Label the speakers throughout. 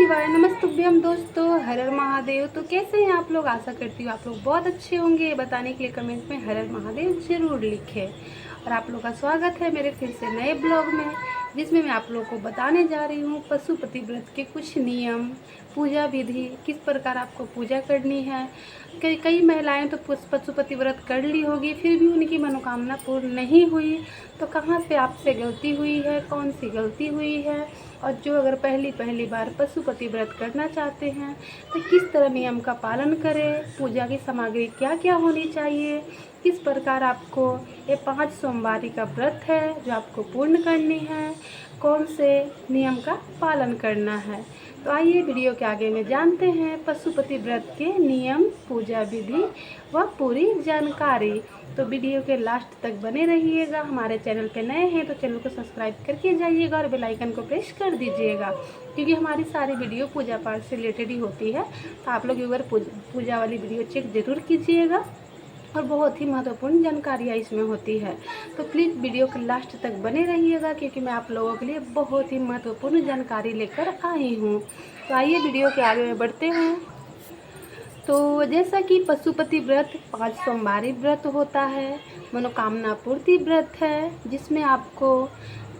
Speaker 1: शिवाय नमस्तुभ्यम दोस्तों, हर हर महादेव। तो कैसे हैं आप लोग? आशा करती हूँ आप लोग बहुत अच्छे होंगे। बताने के लिए कमेंट में हर हर महादेव जरूर लिखें। और आप लोग का स्वागत है मेरे फिर से नए ब्लॉग में, जिसमें मैं आप लोगों को बताने जा रही हूँ पशुपति व्रत के कुछ नियम, पूजा विधि, किस प्रकार आपको पूजा करनी है। कई कई महिलाएं तो पशुपति व्रत कर ली होगी, फिर भी उनकी मनोकामना पूर्ण नहीं हुई। तो कहाँ से आपसे गलती हुई है, कौन सी गलती हुई है, और जो अगर पहली पहली बार पशुपति व्रत करना चाहते हैं तो किस तरह नियम का पालन करें, पूजा की सामग्री क्या क्या होनी चाहिए, किस प्रकार आपको ये 5 सोमवारी का व्रत है जो आपको पूर्ण करनी है, कौन से नियम का पालन करना है। तो आइए वीडियो के आगे में जानते हैं पशुपति व्रत के नियम, पूजा विधि व पूरी जानकारी। तो वीडियो के लास्ट तक बने रहिएगा। हमारे चैनल पे नए हैं तो चैनल को सब्सक्राइब करके जाइएगा और बेल आइकन को प्रेस कर दीजिएगा, क्योंकि हमारी सारी वीडियो पूजा पाठ से रिलेटेड ही होती है। तो आप लोग एक बार पूजा वाली वीडियो चेक ज़रूर कीजिएगा और बहुत ही महत्वपूर्ण जानकारियाँ इसमें होती है। तो प्लीज़ वीडियो के लास्ट तक बने रहिएगा, क्योंकि मैं आप लोगों के लिए बहुत ही महत्वपूर्ण जानकारी लेकर आई हूँ। तो आइए वीडियो के आगे में बढ़ते हैं। तो जैसा कि पशुपति व्रत 5 सोमवारी व्रत होता है, मनोकामना पूर्ति व्रत है, जिसमें आपको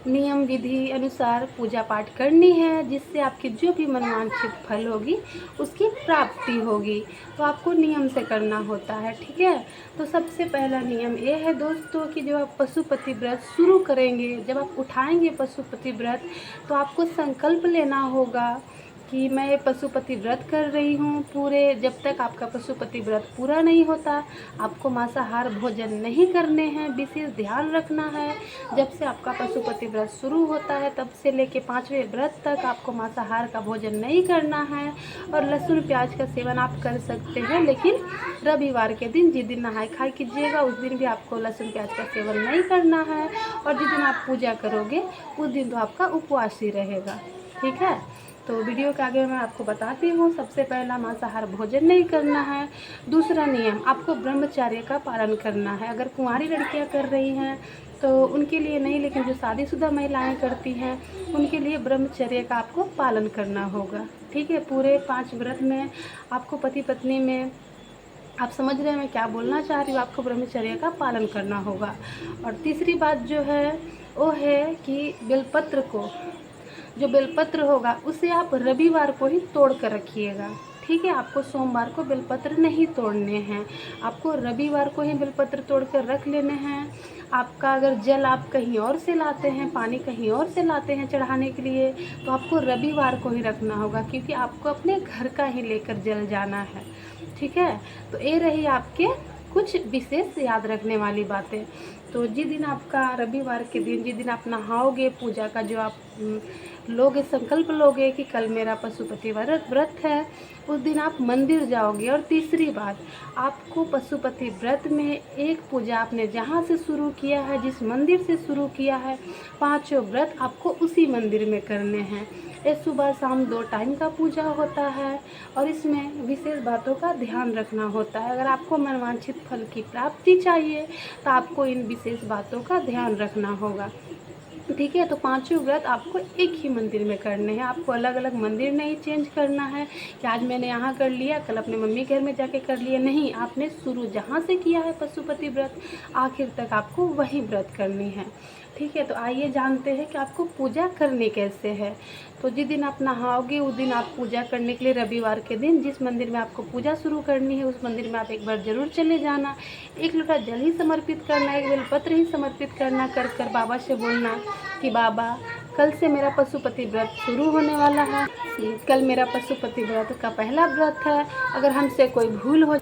Speaker 1: नियम विधि अनुसार पूजा पाठ करनी है, जिससे आपकी जो भी मनोवांछित फल होगी उसकी प्राप्ति होगी। तो आपको नियम से करना होता है, ठीक है। तो सबसे पहला नियम ये है दोस्तों कि जब आप पशुपति व्रत शुरू करेंगे, जब आप उठाएंगे पशुपति व्रत, तो आपको संकल्प लेना होगा कि मैं ये पशुपति व्रत कर रही हूँ। पूरे जब तक आपका पशुपति व्रत पूरा नहीं होता, आपको मांसाहार भोजन नहीं करने हैं। विशेष ध्यान रखना है, जब से आपका पशुपति व्रत शुरू होता है तब से लेके 5वें व्रत तक आपको मांसाहार का भोजन नहीं करना है। और लहसुन प्याज का सेवन आप कर सकते हैं, लेकिन रविवार के दिन जिस दिन नहाय खाए कीजिएगा उस दिन भी आपको लहसुन प्याज का सेवन नहीं करना है। और जिस दिन आप पूजा करोगे उस दिन तो आपका उपवास ही रहेगा, ठीक है। तो वीडियो के आगे मैं आपको बताती हूँ। सबसे पहला, मांसाहार भोजन नहीं करना है। दूसरा नियम, आपको ब्रह्मचर्य का पालन करना है। अगर कुंवारी लड़कियाँ कर रही हैं तो उनके लिए नहीं, लेकिन जो शादीशुदा महिलाएं करती हैं उनके लिए ब्रह्मचर्य का आपको पालन करना होगा, ठीक है। पूरे 5 व्रत में आपको पति पत्नी में, आप समझ रहे हैं मैं क्या बोलना चाह रही हूँ, आपको ब्रह्मचर्य का पालन करना होगा। और तीसरी बात जो है वो है कि बेलपत्र को, जो बेलपत्र होगा उसे आप रविवार को ही तोड़ कर रखिएगा, ठीक है। आपको सोमवार को बेलपत्र नहीं तोड़ने हैं, आपको रविवार को ही बेलपत्र तोड़ कर रख लेने हैं। आपका अगर जल आप कहीं और से लाते हैं, पानी कहीं और से लाते हैं चढ़ाने के लिए, तो आपको रविवार को ही रखना होगा, क्योंकि आपको अपने घर का ही लेकर जल जाना है, ठीक है। तो ये रही आपके कुछ विशेष याद रखने वाली बातें। तो जिस दिन आपका रविवार के दिन, जिस दिन आप नहाओगे, पूजा का जो आप लोगे, संकल्प लोगे कि कल मेरा पशुपति व्रत है, उस दिन आप मंदिर जाओगे। और तीसरी बात, आपको पशुपति व्रत में एक पूजा आपने जहाँ से शुरू किया है, जिस मंदिर से शुरू किया है, 5 व्रत आपको उसी मंदिर में करने हैं। ये सुबह शाम 2 टाइम का पूजा होता है और इसमें विशेष बातों का ध्यान रखना होता है। अगर आपको मनोवांछित फल की प्राप्ति चाहिए तो आपको इन विशेष बातों का ध्यान रखना होगा, ठीक है। तो 5 व्रत आपको एक ही मंदिर में करने हैं, आपको अलग अलग मंदिर नहीं चेंज करना है कि आज मैंने यहाँ कर लिया कल अपने मम्मी घर में जाके कर लिया। नहीं, आपने शुरू जहाँ से किया है पशुपति व्रत, आखिर तक आपको वही व्रत करनी है, ठीक है। तो आइए जानते हैं कि आपको पूजा करनी कैसे है। तो जिस दिन आप नहाओगे उस दिन आप पूजा करने के लिए रविवार के दिन जिस मंदिर में आपको पूजा शुरू करनी है उस मंदिर में आप एक बार ज़रूर चले जाना। 1 लोटा जल ही समर्पित करना, 1 बेलपत्र ही समर्पित करना, कर बाबा से बोलना कि बाबा कल से मेरा पशुपति व्रत शुरू होने वाला है, कल मेरा पशुपति व्रत का पहला व्रत है। अगर हमसे कोई भूल हो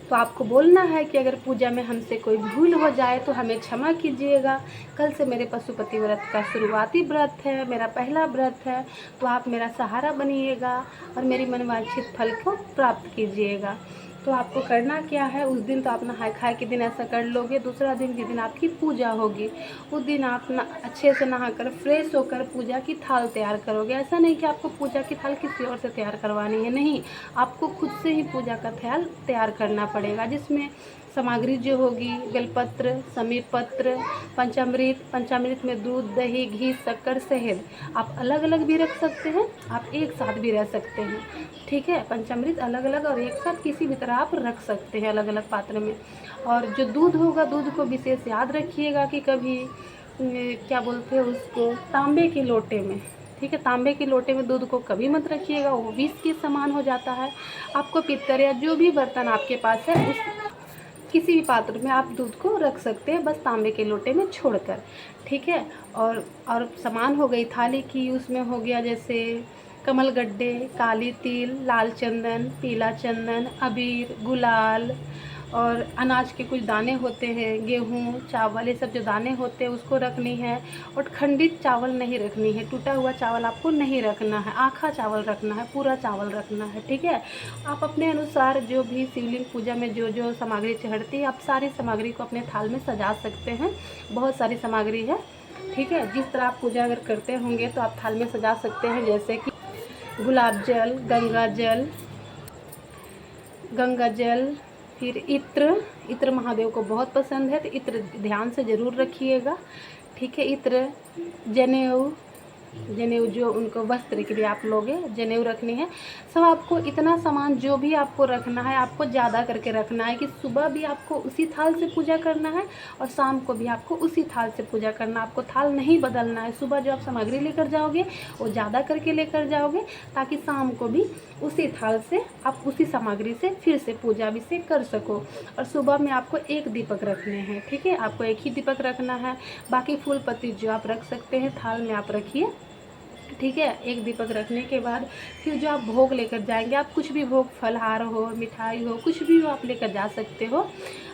Speaker 1: तो आपको बोलना है कि अगर पूजा में हमसे कोई भूल हो जाए तो हमें क्षमा कीजिएगा। कल से मेरे पशुपति व्रत का शुरुआती व्रत है, मेरा पहला व्रत है, तो आप मेरा सहारा बनिएगा और मेरी मनवांछित फल को प्राप्त कीजिएगा। तो आपको करना क्या है, उस दिन तो आप नहाय खाए के दिन ऐसा कर लोगे। दूसरा दिन जिस दिन आपकी पूजा होगी उस दिन आप अच्छे से नहाकर फ्रेश होकर पूजा की थाल तैयार करोगे। ऐसा नहीं कि आपको पूजा की थाल किसी और से तैयार करवानी है, नहीं, आपको खुद से ही पूजा का थाल तैयार करना पड़ेगा, जिसमें सामग्री जो होगी, बेलपत्र, समीर पत्र, पंचामृत, पंचामृत में दूध, दही, घी, शक्कर, शहद। आप अलग अलग भी रख सकते हैं, आप एक साथ भी रह सकते हैं। ठीक है, पंचामृत अलग अलग और एक साथ किसी भी तरह आप रख सकते हैं अलग अलग पात्र में। और जो दूध होगा, दूध को विशेष याद रखिएगा कि कभी क्या बोलते हैं उसको, तांबे के लोटे में। ठीक है, तांबे के लोटे में दूध को कभी मत रखिएगा, वो विष के समान हो जाता है। आपको पित्तर या जो भी बर्तन आपके पास है उस किसी भी पात्र में आप दूध को रख सकते हैं, बस तांबे के लोटे में छोड़कर। ठीक है, और सामान हो गई थाली की, उसमें हो गया जैसे कमलगड्डे, काली तिल, लाल चंदन, पीला चंदन, अबीर, गुलाल, और अनाज के कुछ दाने होते हैं, गेहूँ, चावल, ये सब जो दाने होते हैं उसको रखनी है। और खंडित चावल नहीं रखनी है, टूटा हुआ चावल आपको नहीं रखना है, आखा चावल रखना है, पूरा चावल रखना है। ठीक है, आप अपने अनुसार जो भी शिवलिंग पूजा में जो जो सामग्री चढ़ती है, आप सारी सामग्री को अपने थाल में सजा सकते हैं। बहुत सारी सामग्री है। ठीक है, जिस तरह आप पूजा अगर करते होंगे तो आप थाल में सजा सकते हैं, जैसे कि गुलाब जल, गंगा जल, फिर इत्र महादेव को बहुत पसंद है, तो इत्र ध्यान से ज़रूर रखिएगा। ठीक है, इत्र, जनेऊ जो उनको वस्त्र के लिए आप लोगे, जनेऊ रखनी है। सब आपको इतना सामान जो भी आपको रखना है, आपको ज़्यादा करके रखना है कि सुबह भी आपको उसी थाल से पूजा करना है और शाम को भी आपको उसी थाल से पूजा करना है। आपको थाल नहीं बदलना है। सुबह जो आप सामग्री लेकर जाओगे वो ज़्यादा करके लेकर जाओगे, ताकि शाम को भी उसी थाल से आप उसी सामग्री से फिर से पूजा भी से कर सको। और सुबह में आपको एक दीपक रखने हैं। ठीक है, आपको एक ही दीपक रखना है, बाकी फूल पत्ती जो आप रख सकते हैं थाल में आप रखिए। ठीक है, एक दीपक रखने के बाद फिर जो आप भोग लेकर जाएंगे, आप कुछ भी भोग, फलहार हो, मिठाई हो, कुछ भी हो आप लेकर जा सकते हो।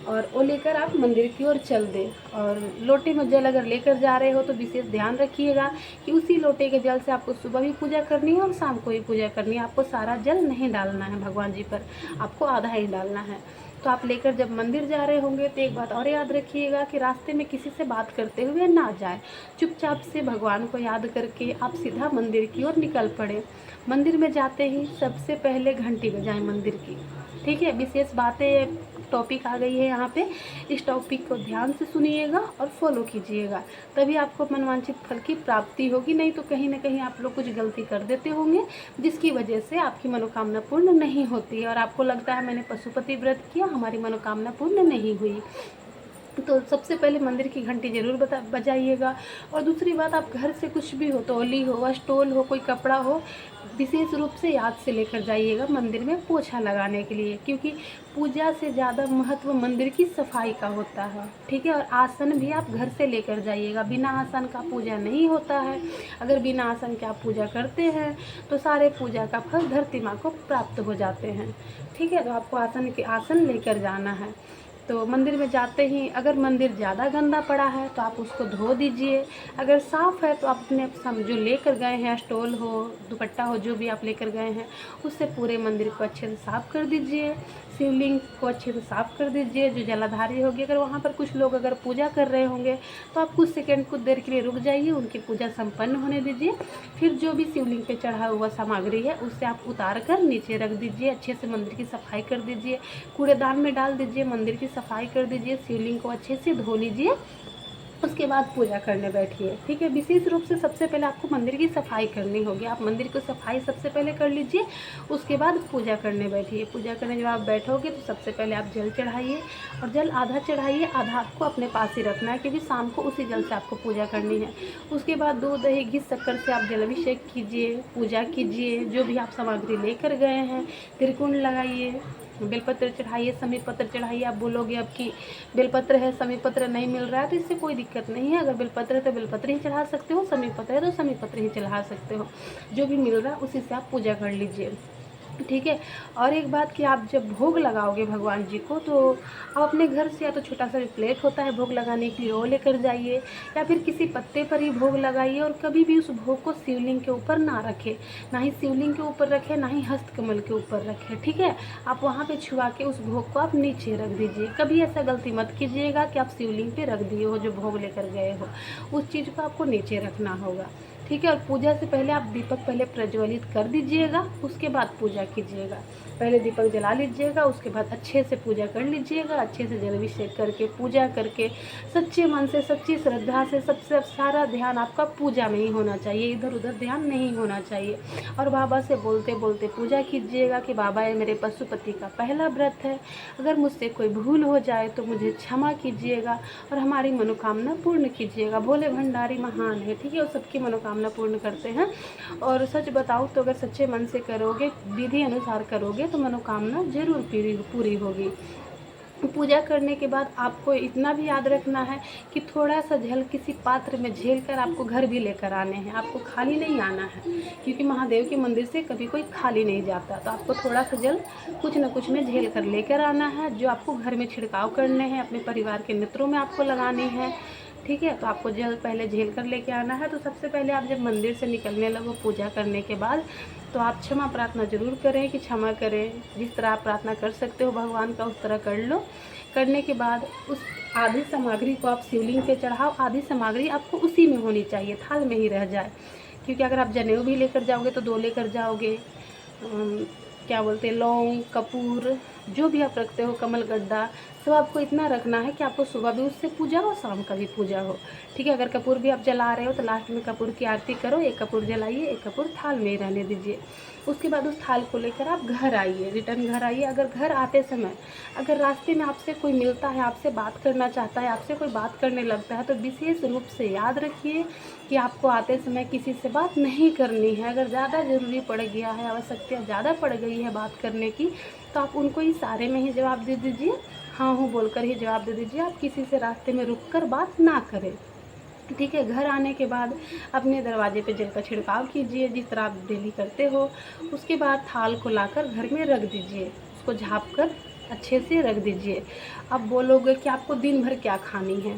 Speaker 1: और वो लेकर आप मंदिर की ओर चल दें। और लोटे में जल अगर लेकर जा रहे हो तो विशेष ध्यान रखिएगा कि उसी लोटे के जल से आपको सुबह भी पूजा करनी है और शाम को भी पूजा करनी है। आपको सारा जल नहीं डालना है भगवान जी पर, आपको आधा ही डालना है। तो आप लेकर जब मंदिर जा रहे होंगे तो एक बात और याद रखिएगा कि रास्ते में किसी से बात करते हुए ना जाए। चुपचाप से भगवान को याद करके आप सीधा मंदिर की ओर निकल पड़े। मंदिर में जाते ही सबसे पहले घंटी बजाएं मंदिर की। ठीक है, विशेष बातें टॉपिक आ गई है यहाँ पे, इस टॉपिक को ध्यान से सुनिएगा और फॉलो कीजिएगा, तभी आपको मनवांछित फल की प्राप्ति होगी। नहीं तो कहीं ना कहीं आप लोग कुछ गलती कर देते होंगे, जिसकी वजह से आपकी मनोकामना पूर्ण नहीं होती और आपको लगता है मैंने पशुपति व्रत किया, हमारी मनोकामना पूर्ण नहीं हुई। तो सबसे पहले मंदिर की घंटी ज़रूर बजाइएगा। और दूसरी बात, आप घर से कुछ भी हो, तौली हो, स्टोल हो, कोई कपड़ा हो, विशेष रूप से याद से लेकर जाइएगा मंदिर में पोछा लगाने के लिए, क्योंकि पूजा से ज़्यादा महत्व मंदिर की सफाई का होता है। ठीक है, और आसन भी आप घर से लेकर जाइएगा। बिना आसन का पूजा नहीं होता है। अगर बिना आसन के आप पूजा करते हैं तो सारे पूजा का फल धरती माँ को प्राप्त हो जाते हैं। ठीक है, तो आपको आसन लेकर जाना है। तो मंदिर में जाते ही अगर मंदिर ज़्यादा गंदा पड़ा है तो आप उसको धो दीजिए। अगर साफ़ है तो आप अपने जो लेकर गए हैं, स्टोल हो, दुपट्टा हो, जो भी आप लेकर गए हैं, उससे पूरे मंदिर को अच्छे से साफ़ कर दीजिए। शिवलिंग को अच्छे से साफ़ कर दीजिए। जो जलाधारी होगी, अगर वहाँ पर कुछ लोग अगर पूजा कर रहे होंगे तो आप कुछ सेकंड, कुछ देर के लिए रुक जाइए, उनकी पूजा संपन्न होने दीजिए। फिर जो भी शिवलिंग पे चढ़ा हुआ सामग्री है उससे आप उतार कर नीचे रख दीजिए। अच्छे से मंदिर की सफाई कर दीजिए, कूड़ेदान में डाल दीजिए, मंदिर की सफाई कर दीजिए, शिवलिंग को अच्छे से धो लीजिए। उसके बाद पूजा करने बैठिए। ठीक है, विशेष रूप से सबसे पहले आपको मंदिर की सफाई करनी होगी। आप मंदिर की सफाई सबसे पहले कर लीजिए, उसके बाद पूजा करने बैठिए। पूजा करने जब आप बैठोगे तो सबसे पहले आप जल चढ़ाइए, और जल आधा चढ़ाइए, आधा आपको अपने पास ही रखना है, क्योंकि शाम को उसी जल से आपको पूजा करनी है। उसके बाद दूध, दही, घी, शक्कर से आप जलाभिषेक कीजिए, पूजा कीजिए। जो भी आप सामग्री लेकर गए हैं, त्रिकुंड लगाइए, बेलपत्र चढ़ाइए, समीर पत्र चढ़ाइए। आप बोलोगे अब कि बेलपत्र है, समीर पत्र नहीं मिल रहा है, तो इससे कोई दिक्कत नहीं है। अगर बेलपत्र है तो बेलपत्र ही चढ़ा सकते हो, समीर पत्र है तो समीर पत्र ही चढ़ा सकते हो। जो भी मिल रहा है उसी से आप पूजा कर लीजिए। ठीक है, और एक बात कि आप जब भोग लगाओगे भगवान जी को, तो आप अपने घर से या तो छोटा सा प्लेट होता है भोग लगाने के लिए, वो लेकर जाइए, या फिर किसी पत्ते पर ही भोग लगाइए। और कभी भी उस भोग को शिवलिंग के ऊपर ना रखें, ना ही शिवलिंग के ऊपर रखें, ना ही हस्तकमल के ऊपर रखें। ठीक है, आप वहाँ पे छुआ के उस भोग को आप नीचे रख दीजिए। कभी ऐसा गलती मत कीजिएगा कि आप शिवलिंग पे रख दिए हो जो भोग लेकर गए हो, उस चीज़ को आपको नीचे रखना होगा। ठीक है। और पूजा से पहले आप दीपक पहले प्रज्वलित कर दीजिएगा, उसके बाद पूजा कीजिएगा। पहले दीपक जला लीजिएगा, उसके बाद अच्छे से पूजा कर लीजिएगा। अच्छे से जल अभिषेक करके पूजा करके सच्चे मन से, सच्ची श्रद्धा से, सबसे सारा ध्यान आपका पूजा में ही होना चाहिए, इधर उधर ध्यान नहीं होना चाहिए। और बाबा से बोलते बोलते पूजा कीजिएगा कि बाबा ये मेरे पशुपति का पहला व्रत है, अगर मुझसे कोई भूल हो जाए तो मुझे क्षमा कीजिएगा और हमारी मनोकामना पूर्ण कीजिएगा। भोले भंडारी महान है, ठीक है, वो सबकी मनोकामना पूर्ण करते हैं। और सच बताऊँ तो अगर सच्चे मन से करोगे, विधि अनुसार करोगे तो मनोकामना जरूर पूरी होगी। पूजा करने के बाद आपको इतना भी याद रखना है कि थोड़ा सा जल किसी पात्र में झेल कर आपको घर भी लेकर आने हैं, आपको खाली नहीं आना है, क्योंकि महादेव के मंदिर से कभी कोई खाली नहीं जाता। तो आपको थोड़ा सा जल कुछ न कुछ में झेल कर लेकर आना है, जो आपको घर में छिड़काव करने हैं, अपने परिवार के नेत्रों में आपको लगानी है, ठीक है। तो आपको जल पहले झेल कर लेके आना है। तो सबसे पहले आप जब मंदिर से निकलने लगो पूजा करने के बाद, तो आप क्षमा प्रार्थना जरूर करें कि क्षमा करें। जिस तरह आप प्रार्थना कर सकते हो भगवान का, उस तरह कर लो। करने के बाद उस आधी सामग्री को आप शिवलिंग पे चढ़ाओ। आधी सामग्री आपको उसी में होनी चाहिए, थाल में ही रह जाए, क्योंकि अगर आप जनेऊ भी लेकर जाओगे तो 2 लेकर जाओगे। क्या बोलते हैं, लौंग, कपूर, जो भी आप रखते हो, कमल गड्ढा, सब आपको इतना रखना है कि आपको सुबह भी उससे पूजा हो, शाम का भी पूजा हो, ठीक है। अगर कपूर भी आप जला रहे हो तो लास्ट में कपूर की आरती करो, एक कपूर जलाइए, एक कपूर थाल में ही रहने दीजिए। उसके बाद उस थाल को लेकर आप घर आइए, रिटर्न घर आइए। अगर घर आते समय अगर रास्ते में आपसे कोई मिलता है, आपसे बात करना चाहता है, आपसे कोई बात करने लगता है, तो विशेष रूप से याद रखिए कि आपको आते समय किसी से बात नहीं करनी है। अगर ज़्यादा ज़रूरी पड़ गया है, आवश्यकता ज़्यादा पड़ गई है बात करने की, तो आप उनको इशारे में ही जवाब दे दीजिए, हाँ हूँ बोलकर ही जवाब दे दीजिए। आप किसी से रास्ते में रुककर बात ना करें, ठीक है। घर आने के बाद अपने दरवाजे पे जल का छिड़काव कीजिए, जिस तरह आप डेली करते हो। उसके बाद थाल को लाकर घर में रख दीजिए, उसको झाँप कर अच्छे से रख दीजिए। अब बोलोगे कि आपको दिन भर क्या खानी है,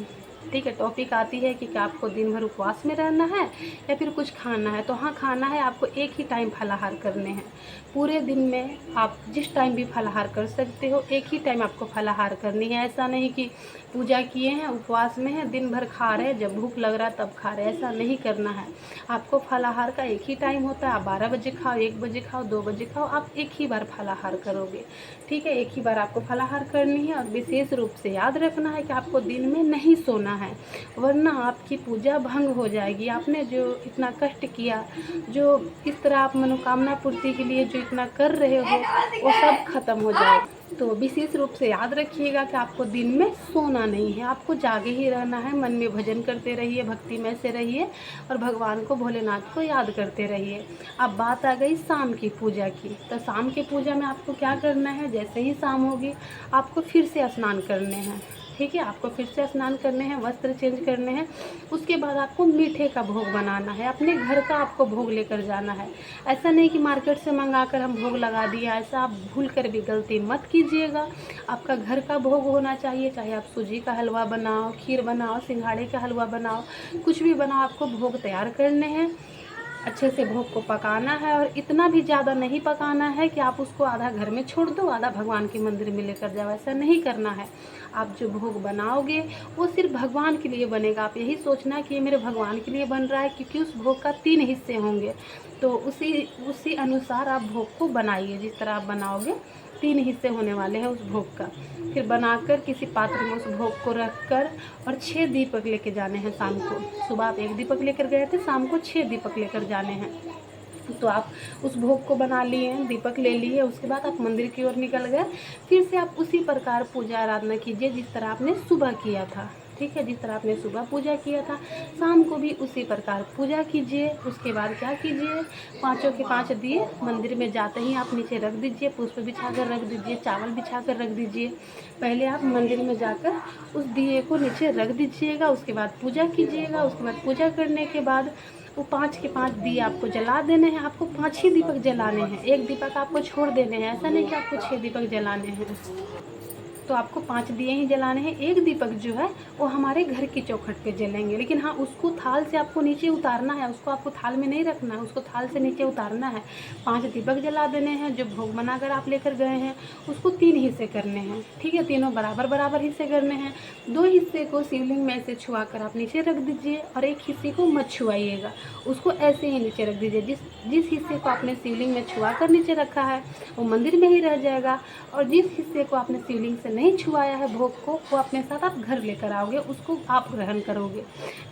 Speaker 1: ठीक है। टॉपिक आती है कि क्या आपको दिन भर उपवास में रहना है या फिर कुछ खाना है। तो हाँ, खाना है, आपको एक ही टाइम फलाहार करने हैं। पूरे दिन में आप जिस टाइम भी फलाहार कर सकते हो, एक ही टाइम आपको फलाहार करनी है। ऐसा नहीं कि पूजा किए हैं, उपवास में हैं, दिन भर खा रहे हैं, जब भूख लग रहा है तब खा रहे हैं, ऐसा नहीं करना है। आपको फलाहार का एक ही टाइम होता है, आप 12 बजे खाओ, 1 बजे खाओ, 2 बजे खाओ, आप एक ही बार फलाहार करोगे, ठीक है। एक ही बार आपको फलाहार करनी है। और विशेष रूप से याद रखना है कि आपको दिन में नहीं सोना है, वरना आपकी पूजा भंग हो जाएगी। आपने जो इतना कष्ट किया, जो इस तरह आप मनोकामना पूर्ति के लिए जो इतना कर रहे हो, वो सब खत्म हो जाएगा। तो विशेष रूप से याद रखिएगा कि आपको दिन में सोना नहीं है, आपको जागे ही रहना है। मन में भजन करते रहिए, भक्तिमय से रहिए और भगवान को, भोलेनाथ को याद करते रहिए। अब बात आ गई शाम की पूजा की। तो शाम की पूजा में आपको क्या करना है, जैसे ही शाम होगी आपको फिर से स्नान करने हैं, ठीक है। आपको फिर से स्नान करने हैं, वस्त्र चेंज करने हैं। उसके बाद आपको मीठे का भोग बनाना है, अपने घर का आपको भोग लेकर जाना है। ऐसा नहीं कि मार्केट से मंगा कर हम भोग लगा दिया, ऐसा आप भूल कर भी गलती मत कीजिएगा। आपका घर का भोग होना चाहिए, चाहे आप सूजी का हलवा बनाओ, खीर बनाओ, सिंघाड़े का हलवा बनाओ, कुछ भी बनाओ, आपको भोग तैयार करने हैं। अच्छे से भोग को पकाना है, और इतना भी ज़्यादा नहीं पकाना है कि आप उसको आधा घर में छोड़ दो, आधा भगवान के मंदिर में लेकर जाओ, ऐसा नहीं करना है। आप जो भोग बनाओगे वो सिर्फ भगवान के लिए बनेगा। आप यही सोचना कि ये मेरे भगवान के लिए बन रहा है, क्योंकि उस भोग का 3 हिस्से होंगे। तो उसी अनुसार आप भोग को बनाइए, जिस तरह आप बनाओगे 3 हिस्से होने वाले हैं उस भोग का। फिर बनाकर किसी पात्र में उस भोग को रखकर, और 6 दीपक लेके जाने हैं शाम को। सुबह आप 1 दीपक लेकर गए थे, शाम को 6 दीपक लेकर जाने हैं। तो आप उस भोग को बना लिए, दीपक ले लिए, उसके बाद आप मंदिर की ओर निकल गए। फिर से आप उसी प्रकार पूजा आराधना कीजिए जिस तरह आपने सुबह किया था, ठीक है। जिस तरह आपने सुबह पूजा किया था, शाम को भी उसी प्रकार पूजा कीजिए। उसके बाद क्या कीजिए, 5 के 5 दिए मंदिर में जाते ही आप नीचे रख दीजिए, पुष्प बिछा कर रख दीजिए, चावल बिछा कर रख दीजिए। पहले आप मंदिर में जाकर उस दिए को नीचे रख दीजिएगा, उसके बाद पूजा कीजिएगा। उसके बाद पूजा करने के बाद वो 5 के 5 दिए आपको जला देने हैं। आपको 5 ही दीपक जलाने हैं, 1 दीपक आपको छोड़ देने हैं। ऐसा नहीं कि आपको 6 दीपक जलाने हैं। तो आपको 5 दिए ही जलाने हैं। एक दीपक जो है वो हमारे घर की चौखट पे जलेंगे, लेकिन हाँ उसको थाल से आपको नीचे उतारना है, उसको आपको थाल में नहीं रखना है, उसको थाल से नीचे उतारना है। 5 दीपक जला देने हैं। जो भोग बनाकर आप लेकर गए हैं उसको 3 हिस्से करने हैं, ठीक है, तीनों बराबर बराबर हिस्से करने हैं। 2 हिस्से को शिवलिंग में से छुआ कर आप नीचे रख दीजिए और एक हिस्से को मत छुआइएगा, उसको ऐसे ही नीचे रख दीजिए। जिस हिस्से को आपने शिवलिंग में छुआ कर नीचे रखा है वो मंदिर में ही रह जाएगा, और जिस हिस्से को आपने शिवलिंग से नहीं छुआया है भोग को, वो अपने साथ आप घर लेकर आओगे, उसको आप ग्रहण करोगे,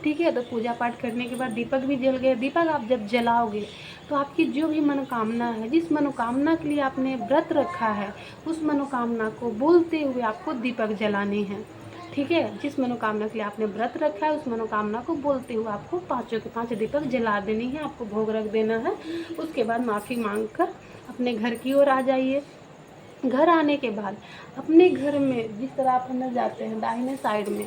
Speaker 1: ठीक है। तो पूजा पाठ करने के बाद दीपक भी जल गए। दीपक आप जब जलाओगे तो आपकी जो भी मनोकामना है, जिस मनोकामना के लिए आपने व्रत रखा है, उस मनोकामना को बोलते हुए आपको दीपक जलाने हैं, ठीक है। जिस मनोकामना के लिए आपने व्रत रखा है उस मनोकामना को बोलते हुए आपको 5 के 5 दीपक जला देनी है, आपको भोग रख देना है। उसके बाद माफ़ी मांग कर अपने घर की ओर आ जाइए। घर आने के बाद अपने घर में जिस तरह आप अंदर जाते हैं दाहिने साइड में,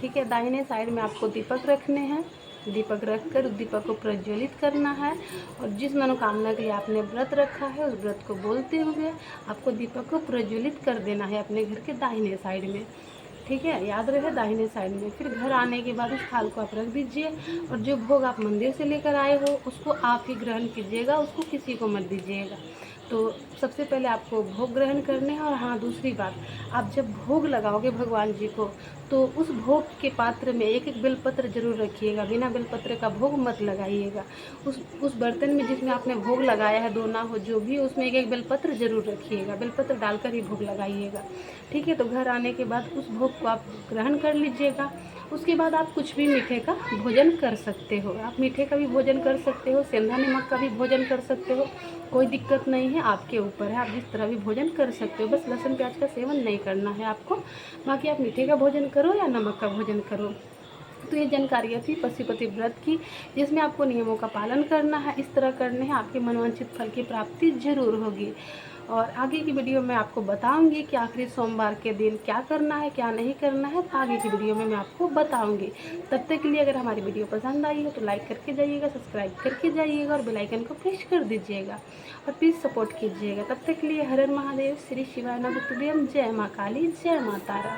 Speaker 1: ठीक है, दाहिने साइड में आपको दीपक रखने हैं। दीपक रख कर उस दीपक को प्रज्वलित करना है, और जिस मनोकामना के लिए आपने व्रत रखा है उस व्रत को बोलते हुए आपको दीपक को प्रज्वलित कर देना है अपने घर के दाहिने साइड में, ठीक है, याद रहे दाहिने साइड में। फिर घर आने के बाद उस थाल को आप रख दीजिए, और जो भोग आप मंदिर से लेकर आए हो उसको आप ही ग्रहण कीजिएगा, उसको किसी को मत दीजिएगा। तो सबसे पहले आपको भोग ग्रहण करने हैं। और हाँ, दूसरी बात, आप जब भोग लगाओगे भगवान जी को तो उस भोग के पात्र में एक एक बेलपत्र जरूर रखिएगा, बिना बेलपत्र का भोग मत लगाइएगा। उस बर्तन में जिसमें आपने भोग लगाया है, दोना हो जो भी, उसमें एक एक बेलपत्र जरूर रखिएगा, बेलपत्र डालकर ही भोग लगाइएगा, ठीक है। तो घर आने के बाद उस भोग को आप ग्रहण कर लीजिएगा। उसके बाद आप कुछ भी मीठे का भोजन कर सकते हो, आप मीठे का भी भोजन कर सकते हो, सेंधा नमक का भी भोजन कर सकते हो, कोई दिक्कत नहीं है, आपके ऊपर है, आप जिस तरह भी भोजन कर सकते हो। बस लहसुन प्याज का सेवन नहीं करना है आपको, बाकी आप मीठे का भोजन करो या नमक का भोजन करो। तो ये जानकारियाँ थी पशुपति व्रत की, जिसमें आपको नियमों का पालन करना है, इस तरह करने हैं, आपके मनोवांछित फल की प्राप्ति जरूर होगी। और आगे की वीडियो में आपको बताऊंगी कि आखिरी सोमवार के दिन क्या करना है क्या नहीं करना है, तो आगे की वीडियो में मैं आपको बताऊंगी। तब तक के लिए अगर हमारी वीडियो पसंद आई है तो लाइक करके जाइएगा, सब्सक्राइब करके जाइएगा और बेल आइकन को प्रेस कर दीजिएगा, और प्लीज़ सपोर्ट कीजिएगा। तब तक के लिए हर हर महादेव, श्री शिवाय नमः तुभ्यम, जय माँ काली, जय माँ तारा।